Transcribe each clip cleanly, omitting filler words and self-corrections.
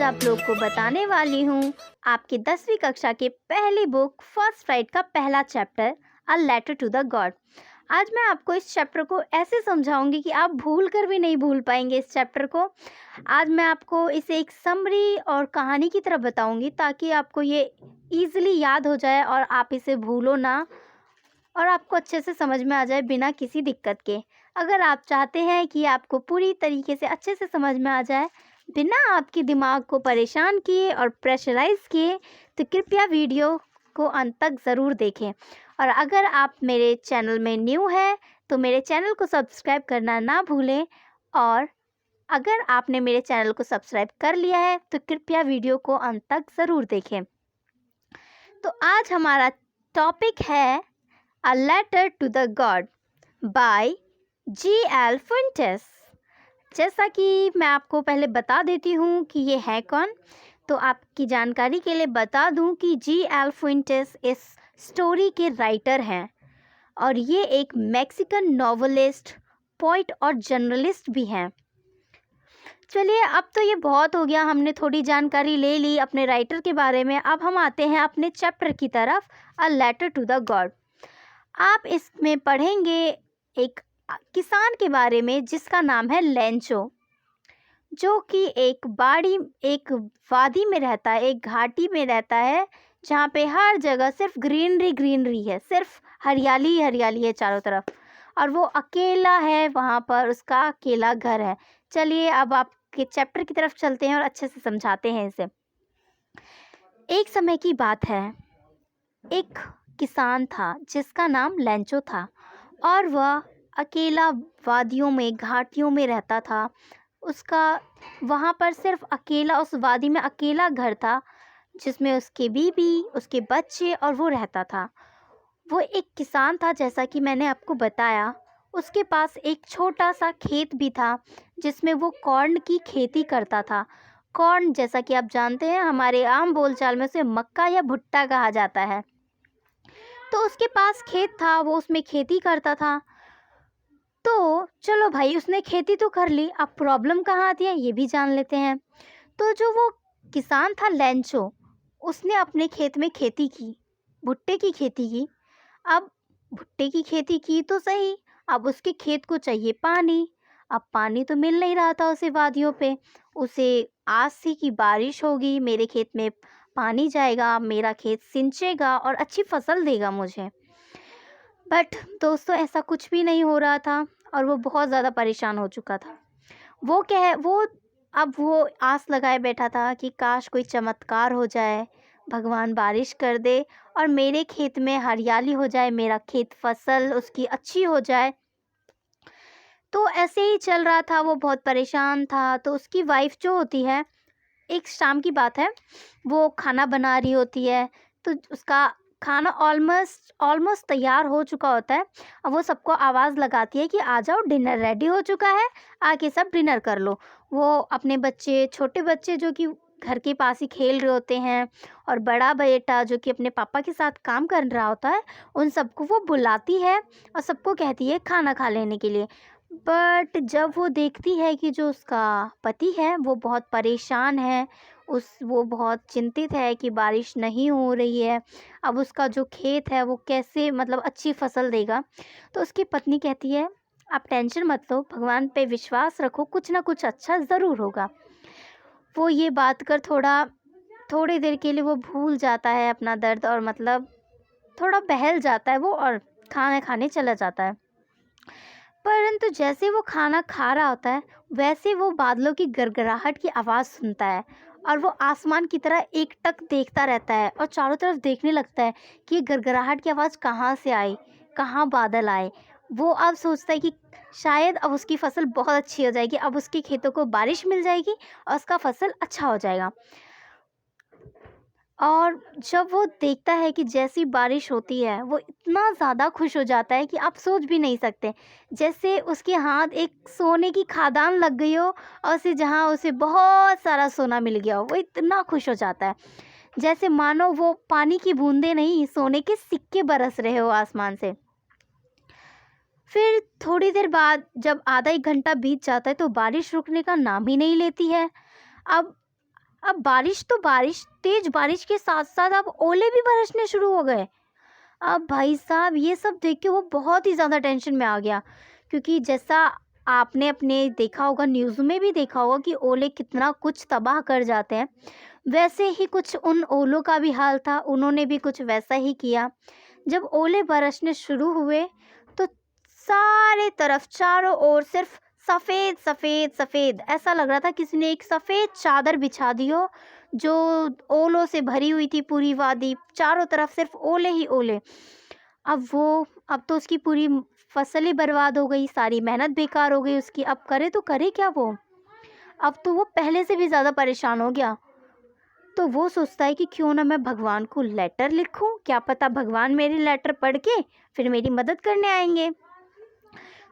आप लोग को बताने वाली हूँ आपकी 10वीं कक्षा के पहली बुक फर्स्ट राइट का पहला chapter a letter to the God. आज मैं आपको इस चैप्टर को ऐसे समझाऊंगी कि आप भूल कर भी नहीं भूल पाएंगे इस चैप्टर को। आज मैं आपको इसे एक समरी और कहानी की तरह बताऊंगी ताकि आपको ये ईजिली याद हो जाए और आप इसे भूलो ना और आपको अच्छे से समझ में आ जाए बिना किसी दिक्कत के। अगर आप चाहते हैं कि आपको पूरी तरीके से अच्छे से समझ में आ जाए बिना आपके दिमाग को परेशान किए और प्रेशराइज किए, तो कृपया वीडियो को अंत तक ज़रूर देखें। और अगर आप मेरे चैनल में न्यू हैं तो मेरे चैनल को सब्सक्राइब करना ना भूलें, और अगर आपने मेरे चैनल को सब्सक्राइब कर लिया है तो कृपया वीडियो को अंत तक ज़रूर देखें। तो आज हमारा टॉपिक है a letter to the God by G.L. Fuentes. जैसा कि मैं आपको पहले बता देती हूँ कि ये है कौन, तो आपकी जानकारी के लिए बता दूँ कि G.L. फुएंटेस इस स्टोरी के राइटर हैं और ये एक मैक्सिकन नॉवेलिस्ट, पोइट और जर्नलिस्ट भी हैं। चलिए, अब तो ये बहुत हो गया, हमने थोड़ी जानकारी ले ली अपने राइटर के बारे में। अब हम आते हैं अपने चैप्टर की तरफ, a letter to the God. आप इसमें पढ़ेंगे एक किसान के बारे में जिसका नाम है लेंचो, जो कि एक वादी में रहता है, एक घाटी में रहता है जहाँ पे हर जगह सिर्फ ग्रीनरी है, सिर्फ हरियाली ही हरियाली है चारों तरफ, और वो अकेला है, वहाँ पर उसका अकेला घर है। चलिए, अब आपके चैप्टर की तरफ चलते हैं और अच्छे से समझाते हैं इसे। एक समय की बात है, एक किसान था जिसका नाम लेंचो था और वह अकेला वादियों में, घाटियों में रहता था। उसका वहाँ पर सिर्फ अकेला, उस वादी में अकेला घर था जिसमें उसके बीवी, उसके बच्चे और वो रहता था। वो एक किसान था, जैसा कि मैंने आपको बताया। उसके पास एक छोटा सा खेत भी था जिसमें वो कॉर्न की खेती करता था। कॉर्न, जैसा कि आप जानते हैं, हमारे आम बोलचाल में उसे मक्का या भुट्टा कहा जाता है। तो उसके पास खेत था, वो उसमें खेती करता था। तो चलो भाई, उसने खेती तो कर ली, अब प्रॉब्लम कहाँ आती है ये भी जान लेते हैं। तो जो वो किसान था लेंचो, उसने अपने खेत में खेती की, भुट्टे की खेती की। अब भुट्टे की खेती की तो सही, अब उसके खेत को चाहिए पानी। अब पानी तो मिल नहीं रहा था उसे वादियों पे। उसे आस थी कि बारिश होगी, मेरे खेत में पानी जाएगा, मेरा खेत सिंचेगा और अच्छी फसल देगा मुझे। बट दोस्तों, ऐसा कुछ भी नहीं हो रहा था और वो बहुत ज़्यादा परेशान हो चुका था। वो आस लगाए बैठा था कि काश कोई चमत्कार हो जाए, भगवान बारिश कर दे और मेरे खेत में हरियाली हो जाए, मेरा खेत फसल उसकी अच्छी हो जाए। तो ऐसे ही चल रहा था, वो बहुत परेशान था। तो उसकी वाइफ जो होती है, एक शाम की बात है, वो खाना बना रही होती है। तो उसका खाना ऑलमोस्ट ऑलमोस्ट तैयार हो चुका होता है। अब वो सबको आवाज़ लगाती है कि आ जाओ, डिनर रेडी हो चुका है, आके सब डिनर कर लो। वो अपने बच्चे, छोटे बच्चे जो कि घर के पास ही खेल रहे होते हैं, और बड़ा बेटा जो कि अपने पापा के साथ काम कर रहा होता है, उन सबको वो बुलाती है और सबको कहती है खाना खा लेने के लिए। बट जब वो देखती है कि जो उसका पति है वो बहुत परेशान है, वो बहुत चिंतित है कि बारिश नहीं हो रही है, अब उसका जो खेत है वो कैसे मतलब अच्छी फसल देगा। तो उसकी पत्नी कहती है, आप टेंशन मत लो, भगवान पे विश्वास रखो, कुछ ना कुछ अच्छा ज़रूर होगा। वो ये बात कर थोड़ी देर के लिए वो भूल जाता है अपना दर्द, और मतलब थोड़ा बहल जाता है वो और खाना खाने चला जाता है। परंतु जैसे वो खाना खा रहा होता है, वैसे वो बादलों की गड़गड़ाहट की आवाज़ सुनता है और वो आसमान की तरह एकटक देखता रहता है और चारों तरफ देखने लगता है कि ये गड़गड़ाहट की आवाज़ कहाँ से आई, कहाँ बादल आए। वो अब सोचता है कि शायद अब उसकी फसल बहुत अच्छी हो जाएगी, अब उसके खेतों को बारिश मिल जाएगी और उसका फसल अच्छा हो जाएगा। और जब वो देखता है कि जैसी बारिश होती है, वो इतना ज़्यादा खुश हो जाता है कि आप सोच भी नहीं सकते। जैसे उसके हाथ एक सोने की खदान लग गई हो और उसे बहुत सारा सोना मिल गया हो, वो इतना खुश हो जाता है जैसे मानो वो पानी की बूंदें नहीं, सोने के सिक्के बरस रहे हो आसमान से। फिर थोड़ी देर बाद जब आधा एक घंटा बीत जाता है तो बारिश रुकने का नाम ही नहीं लेती है। अब अब बारिश तो बारिश, तेज बारिश के साथ साथ अब ओले भी बरसने शुरू हो गए। अब भाई साहब ये सब देख के वो बहुत ही ज़्यादा टेंशन में आ गया, क्योंकि जैसा आपने अपने देखा होगा, न्यूज़ में भी देखा होगा कि ओले कितना कुछ तबाह कर जाते हैं, वैसे ही कुछ उन ओलों का भी हाल था। उन्होंने भी कुछ वैसा ही किया। जब ओले बरसने शुरू हुए तो सारे तरफ चारों ओर सिर्फ सफ़ेद सफ़ेद सफ़ेद, ऐसा लग रहा था किसी ने एक सफ़ेद चादर बिछा दी हो, जो ओलों से भरी हुई थी पूरी वादी, चारों तरफ सिर्फ ओले ही ओले। अब तो उसकी पूरी फसल ही बर्बाद हो गई, सारी मेहनत बेकार हो गई उसकी। अब करे तो करे क्या वो? अब तो वो पहले से भी ज़्यादा परेशान हो गया। तो वो सोचता है कि क्यों ना मैं भगवान को लेटर लिखूं, क्या पता भगवान मेरी लेटर पढ़ के फिर मेरी मदद करने आएंगे।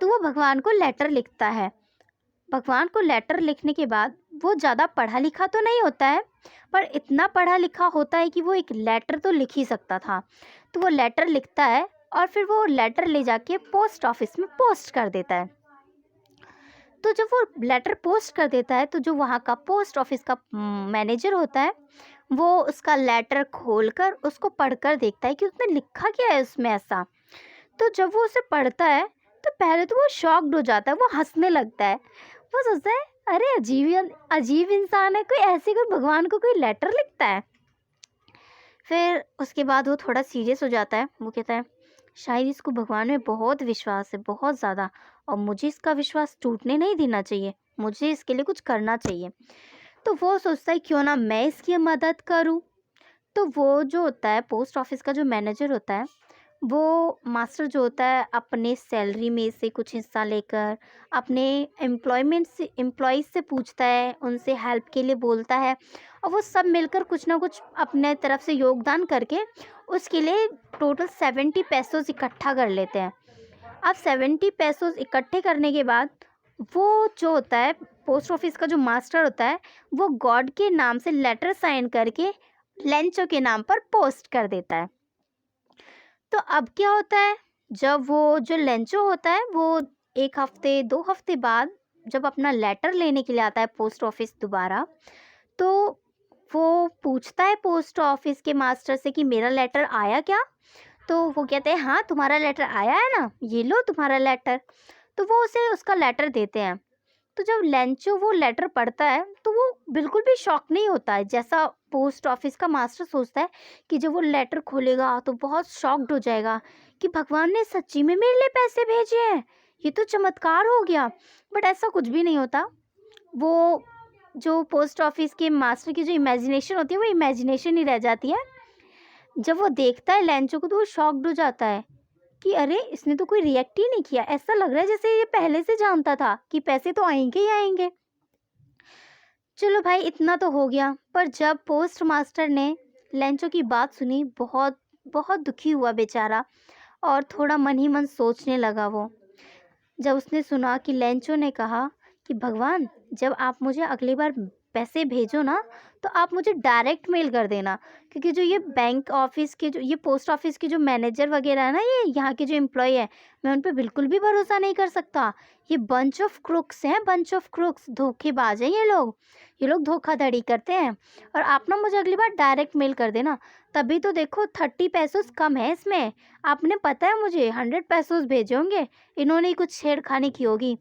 तो वो भगवान को लेटर लिखता है। भगवान को लेटर लिखने के बाद वो ज़्यादा पढ़ा लिखा तो नहीं होता है, पर इतना पढ़ा लिखा होता है कि वो एक लेटर तो लिख ही सकता था। तो वो लेटर लिखता है और फिर वो लेटर ले जाके पोस्ट ऑफिस में पोस्ट कर देता है। तो जब वो लेटर पोस्ट कर देता है तो जो वहाँ का पोस्ट ऑफिस का मैनेजर होता है, वो उसका लेटर खोलकर उसको पढ़कर देखता है कि उसने लिखा क्या है उसमें ऐसा। तो जब वो उसे पढ़ता है तो पहले तो वो शॉक्ड हो जाता है, वो हंसने लगता है। वो सोचता है, अरे अजीब अजीब इंसान है, कोई ऐसे कोई भगवान को कोई लेटर लिखता है। फिर उसके बाद वो थोड़ा सीरियस हो जाता है। वो कहता है, शायद इसको भगवान में बहुत विश्वास है, बहुत ज़्यादा, और मुझे इसका विश्वास टूटने नहीं देना चाहिए, मुझे इसके लिए कुछ करना चाहिए। तो वो सोचता है क्यों ना मैं इसकी मदद करूं। तो वो जो होता है पोस्ट ऑफिस का जो मैनेजर होता है, वो मास्टर जो होता है अपने सैलरी में से कुछ हिस्सा लेकर अपने एम्प्लॉयज़ से पूछता है, उनसे हेल्प के लिए बोलता है, और वो सब मिलकर कुछ ना कुछ अपने तरफ से योगदान करके उसके लिए टोटल 70 पैसों इकट्ठा कर लेते हैं। अब 70 पैसों इकट्ठे करने के बाद वो जो होता है पोस्ट ऑफिस का जो मास्टर होता है, वो गॉड के नाम से लेटर साइन करके लेंचो के नाम पर पोस्ट कर देता है। तो अब क्या होता है, जब वो जो लेंचो होता है वो 1 हफ्ते 2 हफ्ते बाद जब अपना लेटर लेने के लिए आता है पोस्ट ऑफिस दोबारा, तो वो पूछता है पोस्ट ऑफिस के मास्टर से कि मेरा लेटर आया क्या? तो वो कहते हैं, हाँ तुम्हारा लेटर आया है ना, ये लो तुम्हारा लेटर। तो वो उसे उसका लेटर देते हैं। तो जब लेंचो वो लेटर पढ़ता है तो वो बिल्कुल भी शॉक नहीं होता है, जैसा पोस्ट ऑफिस का मास्टर सोचता है कि जब वो लेटर खोलेगा तो बहुत शॉक्ड हो जाएगा कि भगवान ने सच्ची में मेरे लिए पैसे भेजे हैं, ये तो चमत्कार हो गया। बट ऐसा कुछ भी नहीं होता। वो जो पोस्ट ऑफिस के मास्टर की जो इमेजिनेशन होती है, वो इमेजिनेशन ही रह जाती है। जब वो देखता है लेंचो को तो वो शॉक्ड हो जाता है कि अरे इसने तो कोई रिएक्ट ही नहीं किया, ऐसा लग रहा है जैसे ये पहले से जानता था कि पैसे तो आएंगे ही आएंगे। चलो भाई इतना तो हो गया, पर जब पोस्ट मास्टर ने लेंचो की बात सुनी, बहुत बहुत दुखी हुआ बेचारा, और थोड़ा मन ही मन सोचने लगा वो। जब उसने सुना कि लेंचो ने कहा कि भगवान जब आप मुझे अगली बार पैसे भेजो ना, तो आप मुझे डायरेक्ट मेल कर देना, क्योंकि जो ये बैंक ऑफिस के जो ये पोस्ट ऑफिस के जो मैनेजर वगैरह है ना, ये यहाँ के जो एम्प्लॉय है, मैं उन पर बिल्कुल भी भरोसा नहीं कर सकता। ये बंच ऑफ क्रुक्स हैं, बंच ऑफ क्रुक्स, धोखेबाज हैं ये लोग धोखाधड़ी करते हैं। और आप ना मुझे अगली बार डायरेक्ट मेल कर देना। तभी तो देखो 30 पैसों कम है इसमें, आपने पता है मुझे 100 पैसों भेजे होंगे, इन्होंने ही कुछ छेड़खानी की होगी।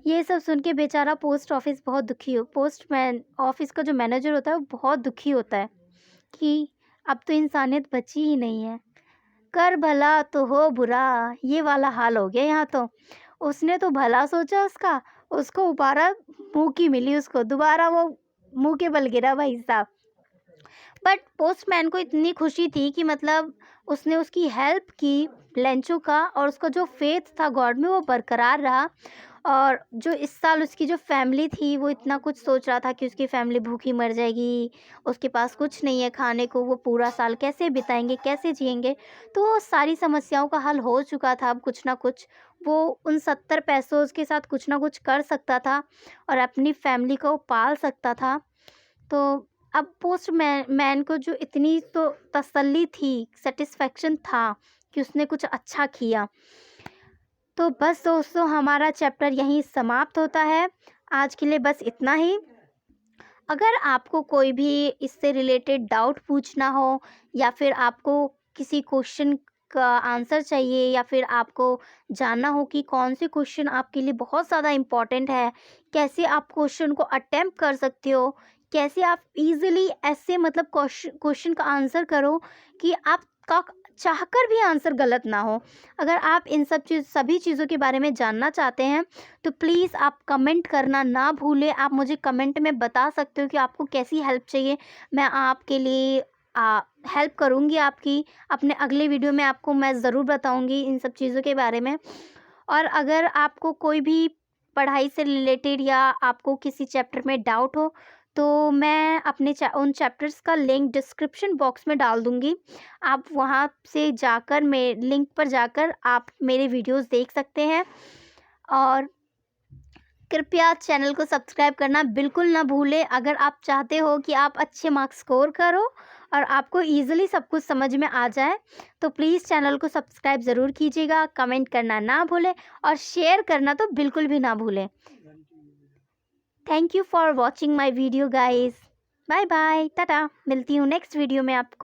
ये सब सुन के बेचारा पोस्ट ऑफिस बहुत दुखी हो पोस्टमैन ऑफिस का जो मैनेजर होता है वो बहुत दुखी होता है कि अब तो इंसानियत बची ही नहीं है, कर भला तो हो बुरा, ये वाला हाल हो गया यहाँ तो। उसने तो भला सोचा उसका, उसको दोबारा मुँह की मिली, उसको दोबारा वो मुँह के बल गिरा भाई साहब। बट पोस्टमैन को इतनी खुशी थी कि मतलब उसने उसकी हेल्प की लेंचो का, और उसका जो फेथ था गॉड में वो बरकरार रहा। और जो इस साल उसकी जो फैमिली थी, वो इतना कुछ सोच रहा था कि उसकी फैमिली भूखी मर जाएगी, उसके पास कुछ नहीं है खाने को, वो पूरा साल कैसे बिताएंगे, कैसे जिएंगे। तो वो सारी समस्याओं का हल हो चुका था। अब कुछ ना कुछ वो उन 70 पैसों के साथ कुछ ना कुछ कर सकता था और अपनी फैमिली को पाल सकता था। तो अब मैन को जो इतनी तो तसल्ली थी, सेटिस्फेक्शन था कि उसने कुछ अच्छा किया। तो बस दोस्तों हमारा चैप्टर यहीं समाप्त होता है। आज के लिए बस इतना ही। अगर आपको कोई भी इससे रिलेटेड डाउट पूछना हो या फिर आपको किसी क्वेश्चन का आंसर चाहिए या फिर आपको जानना हो कि कौन से क्वेश्चन आपके लिए बहुत ज़्यादा इम्पॉर्टेंट है, कैसे आप क्वेश्चन को अटेम्प्ट कर सकते हो, कैसे आप इजीली ऐसे मतलब क्वेश्चन का आंसर करो कि आपका चाहकर भी आंसर गलत ना हो। अगर आप इन सभी चीज़ों के बारे में जानना चाहते हैं तो प्लीज़ आप कमेंट करना ना भूलें। आप मुझे कमेंट में बता सकते हो कि आपको कैसी हेल्प चाहिए। मैं आपके लिए हेल्प करूँगी आपकी। अपने अगले वीडियो में आपको मैं ज़रूर बताऊँगी इन सब चीज़ों के बारे में। और अगर आपको कोई भी पढ़ाई से रिलेटेड या आपको किसी चैप्टर में डाउट हो तो मैं अपने उन चैप्टर्स का लिंक डिस्क्रिप्शन बॉक्स में डाल दूँगी। आप वहाँ से जाकर लिंक पर जाकर आप मेरे वीडियोस देख सकते हैं। और कृपया चैनल को सब्सक्राइब करना बिल्कुल ना भूलें। अगर आप चाहते हो कि आप अच्छे मार्क्स स्कोर करो और आपको ईज़िली सब कुछ समझ में आ जाए तो प्लीज़ चैनल को सब्सक्राइब ज़रूर कीजिएगा, कमेंट करना ना भूलें और शेयर करना तो बिल्कुल भी ना भूलें। Thank you for watching my video guys. Bye bye, ta-ta. मिलती हूँ नेक्स्ट वीडियो में आपको।